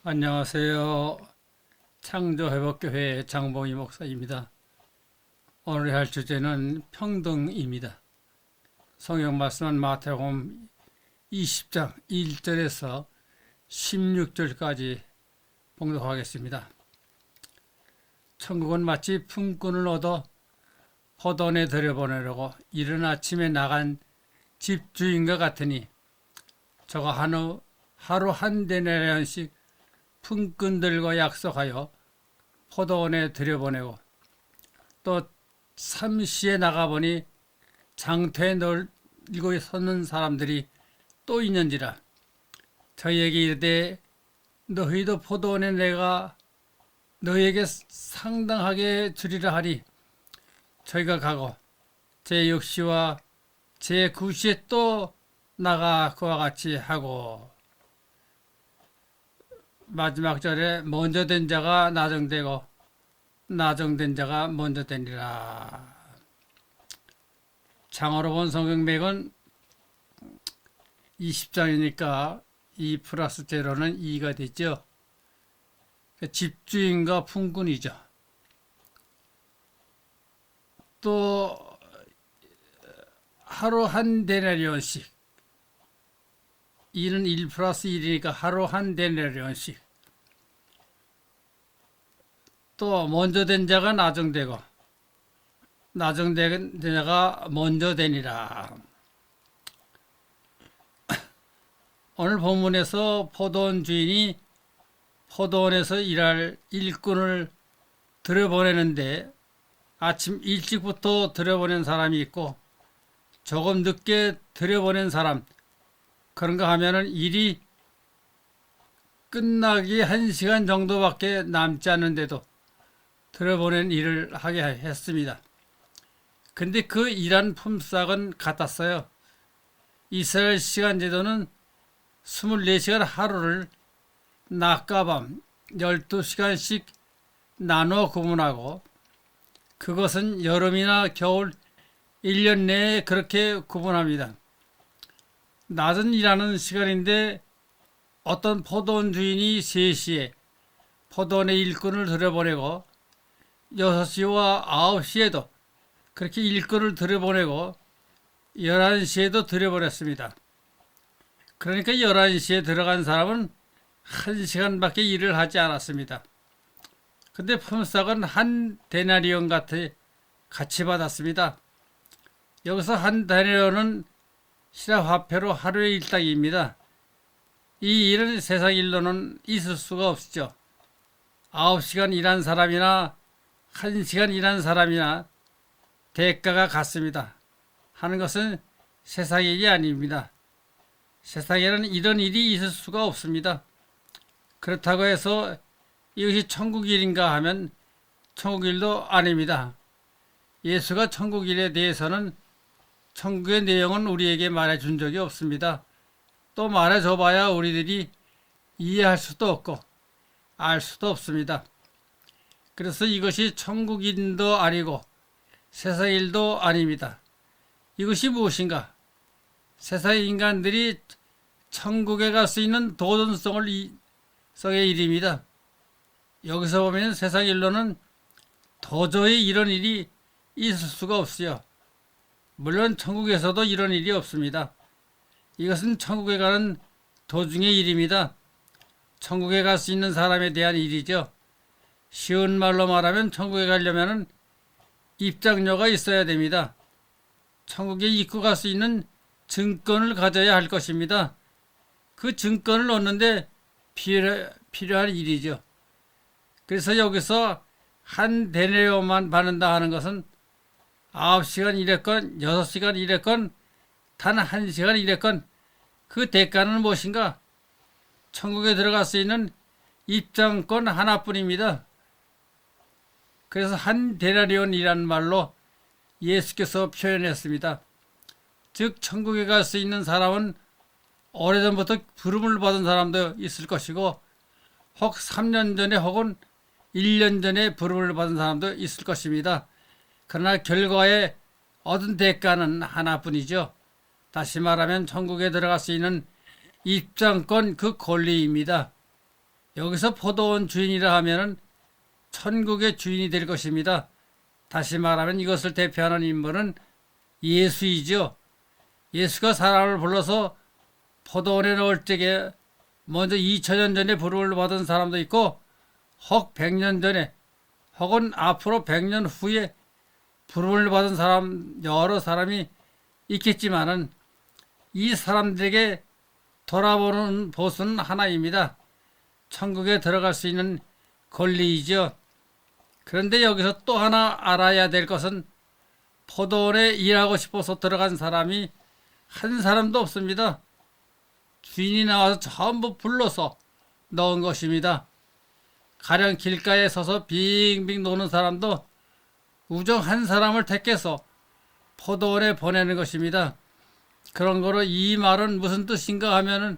안녕하세요. 창조회복교회 장봉희 목사입니다. 오늘 할 주제는 평등입니다. 성경 말씀은 마태복음 20장 1절에서 16절까지 봉독하겠습니다. 천국은 마치 품꾼을 얻어 포도원에 들여보내려고 이른 아침에 나간 집주인과 같으니 저가 하루 한 데나리온씩 품꾼들과 약속하여 포도원에 들여보내고 또 삼시에 나가보니 장터에 널고 서는 사람들이 또 있는지라 저희에게 이르되 너희도 포도원에 내가 너희에게 상당하게 주리라 하리. 저희가 가고 제 6시와 제 9시에 또 나가 그와 같이 하고 마지막 절에 먼저 된 자가 나중되고 나중된 자가 먼저 되니라. 장어로 본 성경맥은 20장이니까 2 플러스 제로는 2가 되죠. 집주인과 품꾼이죠. 또 하루 한 데나리온씩, 이는 1 플러스 1이니까 하루 한 데나리온씩. 또 먼저 된 자가 나중되고 나중된 자가 먼저 되니라. 오늘 본문에서 포도원 주인이 포도원에서 일할 일꾼을 들여보내는데 아침 일찍부터 들여보낸 사람이 있고 조금 늦게 들여보낸 사람, 그런가 하면은 일이 끝나기 1시간 정도밖에 남지 않는데도 들여보낸 일을 하게 했습니다. 근데 그 일한 품삯은 같았어요. 이스라엘 시간 제도는 24시간 하루를 낮과 밤 12시간씩 나눠 구분하고 그것은 여름이나 겨울 1년 내에 그렇게 구분합니다. 낮은 일하는 시간인데 어떤 포도원 주인이 3시에 포도원의 일꾼을 들여보내고 6시와 9시에도 그렇게 일꾼을 들여보내고 11시에도 들여보냈습니다. 그러니까 11시에 들어간 사람은 1시간밖에 일을 하지 않았습니다. 근데 품삯은 한 데나리온 같이 받았습니다. 여기서 한 데나리온은 시라 화폐로 하루의 일당입니다. 이 일은 세상 일로는 있을 수가 없죠. 9시간 일한 사람이나 1시간 일한 사람이나 대가가 같습니다. 하는 것은 세상의 일이 아닙니다. 세상에는 이런 일이 있을 수가 없습니다. 그렇다고 해서 이것이 천국 일인가 하면 천국 일도 아닙니다. 예수가 천국 일에 대해서는 천국의 내용은 우리에게 말해준 적이 없습니다. 또 말해줘봐야 우리들이 이해할 수도 없고 알 수도 없습니다. 그래서 이것이 천국 일도 아니고 세상 일도 아닙니다. 이것이 무엇인가? 세상의 인간들이 천국에 갈 수 있는 도전성의 일입니다. 여기서 보면 세상 일로는 도저히 이런 일이 있을 수가 없어요. 물론 천국에서도 이런 일이 없습니다. 이것은 천국에 가는 도중의 일입니다. 천국에 갈 수 있는 사람에 대한 일이죠. 쉬운 말로 말하면 천국에 가려면 입장료가 있어야 됩니다. 천국에 입고 갈 수 있는 증권을 가져야 할 것입니다. 그 증권을 얻는데 필요한 일이죠. 그래서 여기서 한 데나리온만 받는다 하는 것은 9시간 일했건 6시간 일했건 단 1시간 일했건 그 대가는 무엇인가? 천국에 들어갈 수 있는 입장권 하나뿐입니다. 그래서 한 데나리온이라는 말로 예수께서 표현했습니다. 즉 천국에 갈 수 있는 사람은 오래전부터 부름을 받은 사람도 있을 것이고 혹 3년 전에 혹은 1년 전에 부름을 받은 사람도 있을 것입니다. 그러나 결과에 얻은 대가는 하나뿐이죠. 다시 말하면 천국에 들어갈 수 있는 입장권 그 권리입니다. 여기서 포도원 주인이라 하면은 천국의 주인이 될 것입니다. 다시 말하면 이것을 대표하는 인물은 예수이죠. 예수가 사람을 불러서 포도원에 넣을 적에 먼저 2000년 전에 부름을 받은 사람도 있고 혹 100년 전에 혹은 앞으로 100년 후에 부름을 받은 사람 여러 사람이 있겠지만은 이 사람들에게 돌아보는 보수는 하나입니다. 천국에 들어갈 수 있는 권리이죠. 그런데 여기서 또 하나 알아야 될 것은 포도원에 일하고 싶어서 들어간 사람이 한 사람도 없습니다. 주인이 나와서 전부 불러서 넣은 것입니다. 가령 길가에 서서 빙빙 노는 사람도 우정 한 사람을 택해서 포도원에 보내는 것입니다. 그런 거로 이 말은 무슨 뜻인가 하면은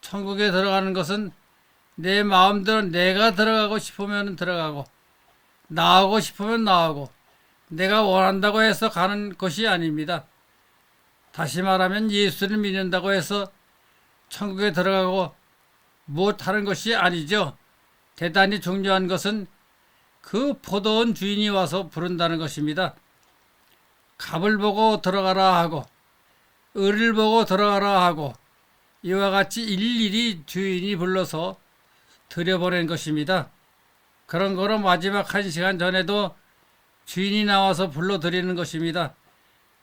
천국에 들어가는 것은 내 마음대로 내가 들어가고 싶으면 들어가고 나오고 싶으면 나오고 내가 원한다고 해서 가는 것이 아닙니다. 다시 말하면 예수를 믿는다고 해서 천국에 들어가고 못하는 것이 아니죠. 대단히 중요한 것은 그 포도원 주인이 와서 부른다는 것입니다. 갑을 보고 들어가라 하고 을을 보고 들어가라 하고 이와 같이 일일이 주인이 불러서 들여보낸 것입니다. 그런 거로 마지막 1시간 전에도 주인이 나와서 불러드리는 것입니다.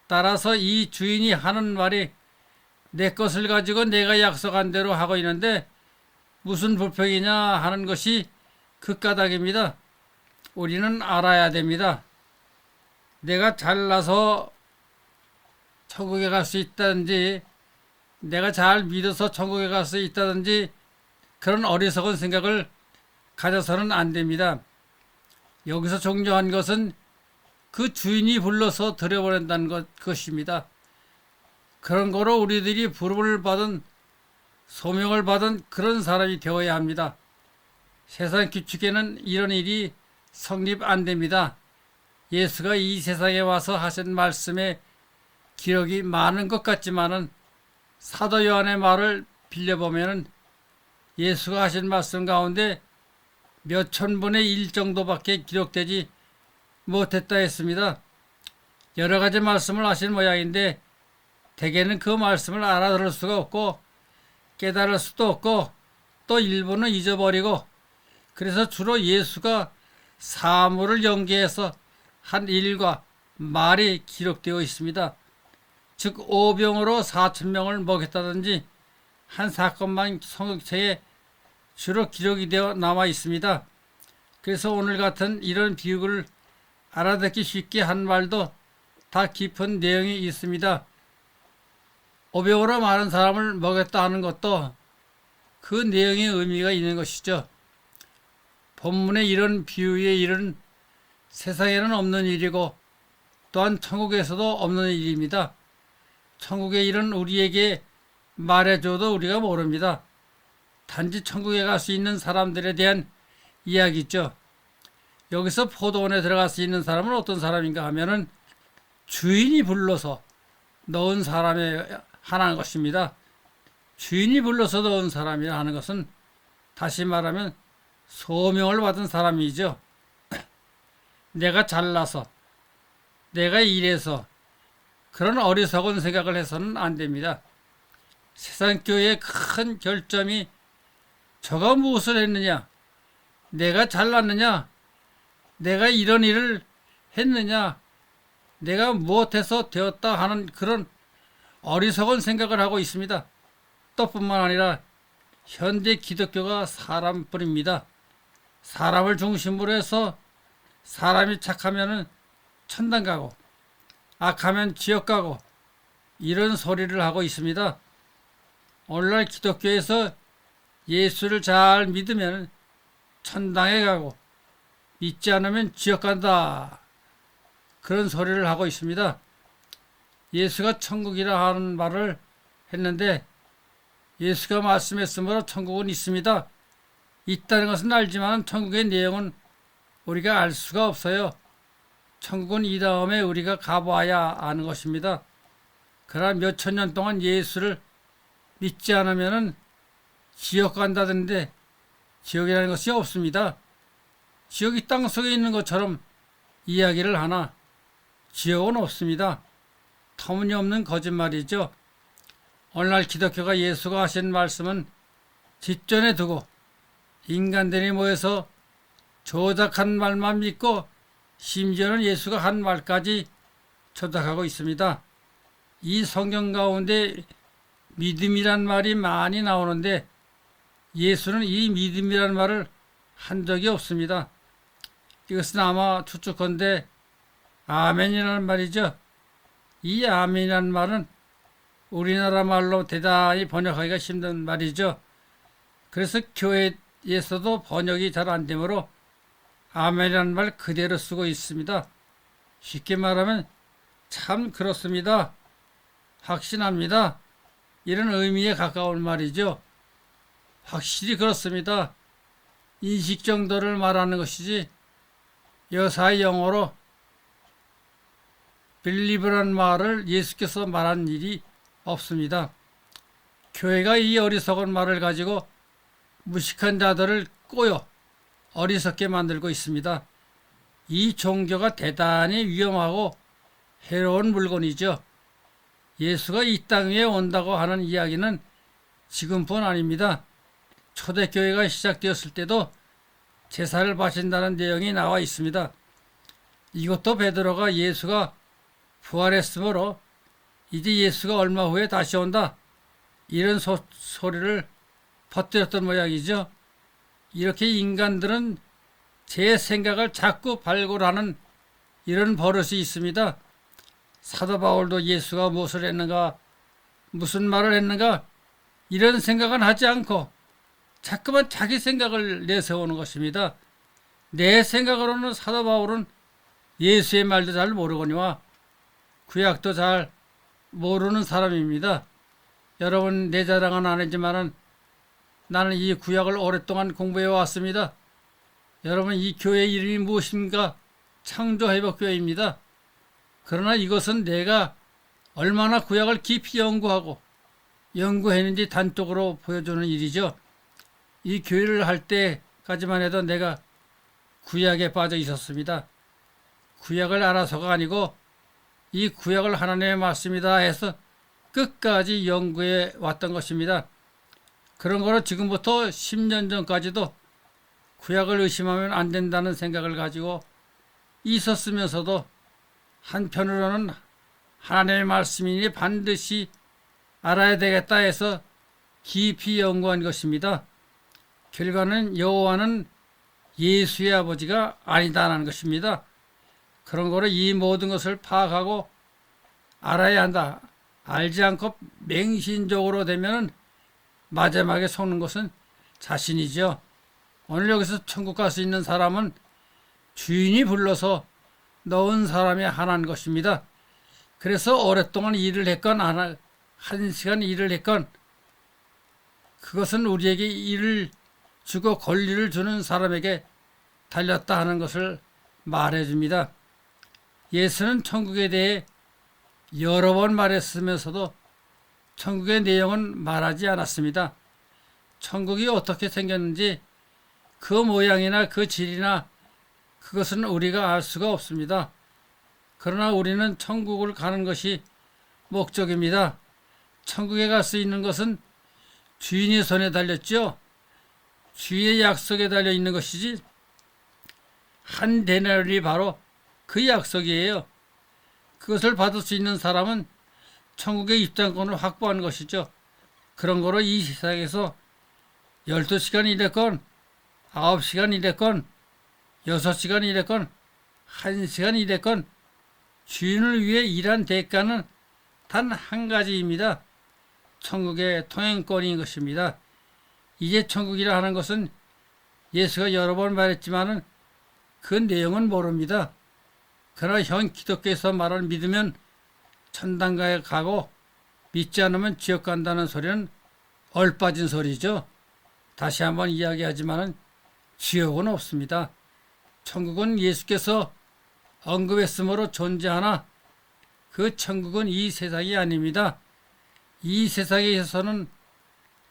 따라서 이 주인이 하는 말이 내 것을 가지고 내가 약속한 대로 하고 있는데 무슨 불평이냐 하는 것이 그 까닭입니다. 우리는 알아야 됩니다. 내가 잘나서 천국에 갈 수 있다든지 내가 잘 믿어서 천국에 갈 수 있다든지 그런 어리석은 생각을 가져서는 안 됩니다. 여기서 중요한 것은 그 주인이 불러서 들여보낸다는 것입니다. 그런 거로 우리들이 부름을 받은 소명을 받은 그런 사람이 되어야 합니다. 세상 규칙에는 이런 일이 성립 안 됩니다. 예수가 이 세상에 와서 하신 말씀에 기록이 많은 것 같지만은 사도 요한의 말을 빌려보면은 예수가 하신 말씀 가운데 몇 천분의 1 정도밖에 기록되지 못했다 했습니다. 여러 가지 말씀을 하신 모양인데 대개는 그 말씀을 알아들을 수가 없고 깨달을 수도 없고 또 일부는 잊어버리고 그래서 주로 예수가 사물을 연계해서 한 일과 말이 기록되어 있습니다. 즉 오병으로 4,000명을 먹였다든지 한 사건만 성경책에 주로 기록이 되어 남아 있습니다. 그래서 오늘 같은 이런 비유를 알아듣기 쉽게 한 말도 다 깊은 내용이 있습니다. 오병으로 많은 사람을 먹였다 하는 것도 그 내용의 의미가 있는 것이죠. 본문의 이런 비유의 일은 세상에는 없는 일이고 또한 천국에서도 없는 일입니다. 천국의 일은 우리에게 말해줘도 우리가 모릅니다. 단지 천국에 갈 수 있는 사람들에 대한 이야기죠. 여기서 포도원에 들어갈 수 있는 사람은 어떤 사람인가 하면은 주인이 불러서 넣은 사람에 하나는 것입니다. 주인이 불러서 넣은 사람이라 하는 것은 다시 말하면 소명을 받은 사람이죠. 내가 잘나서 내가 이래서 그런 어리석은 생각을 해서는 안 됩니다. 세상 교회의 큰 결점이 저가 무엇을 했느냐, 내가 잘났느냐, 내가 이런 일을 했느냐, 내가 무엇해서 되었다 하는 그런 어리석은 생각을 하고 있습니다. 또 뿐만 아니라 현대 기독교가 사람뿐입니다. 사람을 중심으로 해서 사람이 착하면 천당 가고 악하면 지옥 가고 이런 소리를 하고 있습니다. 오늘날 기독교에서 예수를 잘 믿으면 천당에 가고 믿지 않으면 지옥 간다. 그런 소리를 하고 있습니다. 예수가 천국이라 하는 말을 했는데 예수가 말씀했으므로 천국은 있습니다. 있다는 것은 알지만 천국의 내용은 우리가 알 수가 없어요. 천국은 이 다음에 우리가 가봐야 아는 것입니다. 그러나 몇천 년 동안 예수를 믿지 않으면 지옥 간다던데 지옥이라는 것이 없습니다. 지옥이 땅속에 있는 것처럼 이야기를 하나 지옥은 없습니다. 터무니없는 거짓말이죠. 오늘날 기독교가 예수가 하신 말씀은 뒷전에 두고 인간들이 모여서 조작한 말만 믿고 심지어는 예수가 한 말까지 조작하고 있습니다. 이 성경 가운데 믿음이란 말이 많이 나오는데 예수는 이 믿음이란 말을 한 적이 없습니다. 이것은 아마 추측컨대 아멘이라는 말이죠. 이 아멘이라는 말은 우리나라 말로 대단히 번역하기가 힘든 말이죠. 그래서 교회에서도 번역이 잘 안 되므로 아멘이라는 말 그대로 쓰고 있습니다. 쉽게 말하면 참 그렇습니다. 확신합니다. 이런 의미에 가까운 말이죠. 확실히 그렇습니다. 인식 정도를 말하는 것이지 여사의 영어로 believe란 말을 예수께서 말한 일이 없습니다. 교회가 이 어리석은 말을 가지고 무식한 자들을 꼬여 어리석게 만들고 있습니다. 이 종교가 대단히 위험하고 해로운 물건이죠. 예수가 이 땅 위에 온다고 하는 이야기는 지금뿐 아닙니다. 초대교회가 시작되었을 때도 제사를 바친다는 내용이 나와 있습니다. 이것도 베드로가 예수가 부활했으므로 이제 예수가 얼마 후에 다시 온다 이런 소리를 퍼뜨렸던 모양이죠. 이렇게 인간들은 제 생각을 자꾸 발굴하는 이런 버릇이 있습니다. 사도 바울도 예수가 무엇을 했는가, 무슨 말을 했는가 이런 생각은 하지 않고 자꾸만 자기 생각을 내세우는 것입니다. 내 생각으로는 사도 바울은 예수의 말도 잘 모르거니와 구약도 잘 모르는 사람입니다. 여러분, 내 자랑은 아니지만은 나는 이 구약을 오랫동안 공부해 왔습니다. 여러분, 이 교회 이름이 무엇인가? 창조회복교회입니다. 그러나 이것은 내가 얼마나 구약을 깊이 연구했는지 단적으로 보여주는 일이죠. 이 교회를 할 때까지만 해도 내가 구약에 빠져 있었습니다. 구약을 알아서가 아니고 이 구약을 하나님의 말씀이다 해서 끝까지 연구해 왔던 것입니다. 그런 거로 지금부터 10년 전까지도 구약을 의심하면 안 된다는 생각을 가지고 있었으면서도 한편으로는 하나님의 말씀이니 반드시 알아야 되겠다 해서 깊이 연구한 것입니다. 결과는 여호와는 예수의 아버지가 아니다라는 것입니다. 그런 거로 이 모든 것을 파악하고 알아야 한다. 알지 않고 맹신적으로 되면 마지막에 속는 것은 자신이죠. 오늘 여기서 천국 갈 수 있는 사람은 주인이 불러서 넣은 사람이 하나인 것입니다. 그래서 오랫동안 일을 했건 한 시간 일을 했건 그것은 우리에게 일을 주고 권리를 주는 사람에게 달렸다 하는 것을 말해줍니다. 예수는 천국에 대해 여러 번 말했으면서도 천국의 내용은 말하지 않았습니다. 천국이 어떻게 생겼는지 그 모양이나 그 질이나 그것은 우리가 알 수가 없습니다. 그러나 우리는 천국을 가는 것이 목적입니다. 천국에 갈 수 있는 것은 주인의 손에 달렸죠. 주의 약속에 달려 있는 것이지 한 데나리온이 바로 그 약속이에요. 그것을 받을 수 있는 사람은 천국의 입장권을 확보한 것이죠. 그런 거로 이 세상에서 12시간 일했건 9시간 일했건 6시간 일했건 1시간 일했건 주인을 위해 일한 대가는 단 한 가지입니다. 천국의 통행권인 것입니다. 이제 천국이라 하는 것은 예수가 여러 번 말했지만은 그 내용은 모릅니다. 그러나 현 기독교에서 말을 믿으면 천당가에 가고 믿지 않으면 지옥 간다는 소리는 얼빠진 소리죠. 다시 한번 이야기하지만은 지옥은 없습니다. 천국은 예수께서 언급했으므로 존재하나 그 천국은 이 세상이 아닙니다. 이 세상에 있어서는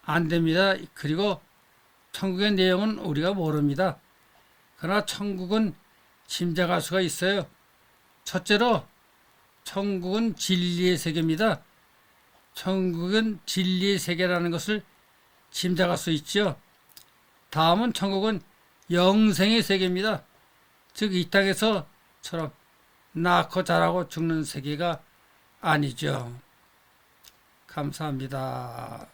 안 됩니다. 그리고 천국의 내용은 우리가 모릅니다. 그러나 천국은 짐작할 수가 있어요. 첫째로 천국은 진리의 세계입니다. 천국은 진리의 세계라는 것을 짐작할 수 있죠. 다음은 천국은 영생의 세계입니다. 즉 이 땅에서처럼 낳고 자라고 죽는 세계가 아니죠. 감사합니다.